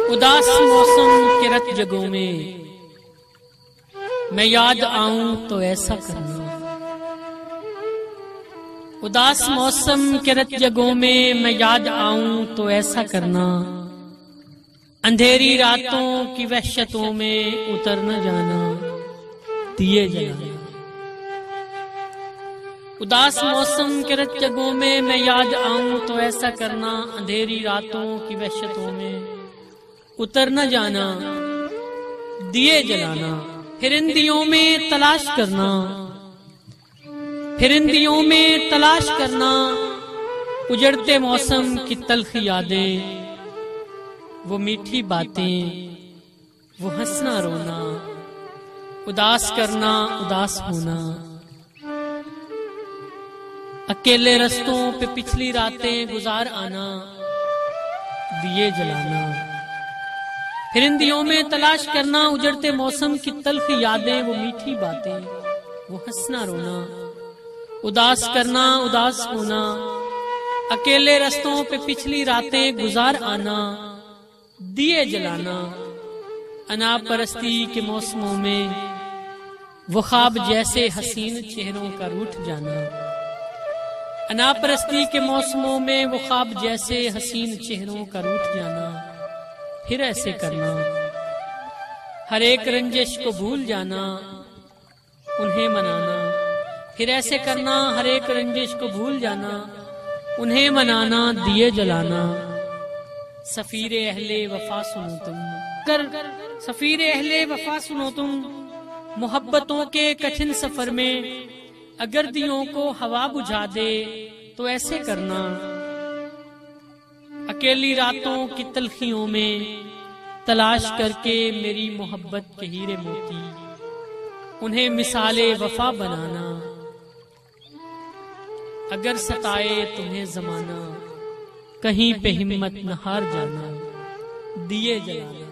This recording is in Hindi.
उदास मौसम के रत जगों में मैं याद आऊं तो ऐसा करना। उदास मौसम के रत जगों में मैं याद आऊं तो ऐसा करना। अंधेरी रातों की वहशतों में उतर न जाना, दिए जलाना। उदास मौसम के रत जगों में मैं याद आऊं तो ऐसा करना। अंधेरी रातों की वहशतों में उतर न जाना, दिए जलाना। फिरिंदियों में तलाश करना, फिरिंदियों में तलाश करना। उजड़ते मौसम की तल्ख यादें, वो मीठी बातें, वो हंसना रोना। उदास करना, उदास होना। अकेले रस्तों पे पिछली रातें गुजार आना, दिए जलाना। फिरिंदियों में तलाश करना, उजड़ते मौसम की तल्ख यादें, वो मीठी बातें, वो हंसना रोना। उदास करना, उदास होना। अकेले रस्तों पे पिछली रातें गुजार आना, दिए जलाना। अनापरस्ती के मौसमों में वो ख्वाब जैसे हसीन चेहरों का रूठ जाना। अनापरस्ती के मौसमों में वो ख्वाब जैसे हसीन चेहरों का रूठ जाना। फिर ऐसे करना, हर एक रंजिश को भूल जाना, उन्हें मनाना। फिर ऐसे करना, हर एक रंजिश को भूल जाना, उन्हें मनाना, दिए जलाना। सफीरे अहले वफा सुनो तुम, कर सफीरे अहले वफा सुनो तुम। मोहब्बतों के कठिन सफर में अगर दियों को हवा बुझा दे तो ऐसे करना। अकेली रातों की तलखियों में तलाश करके मेरी मोहब्बत के हीरे मोती, उन्हें मिसाले वफा बनाना। अगर सताए तुम्हें जमाना, कहीं पे हिम्मत न हार जाना, दिए जलाना।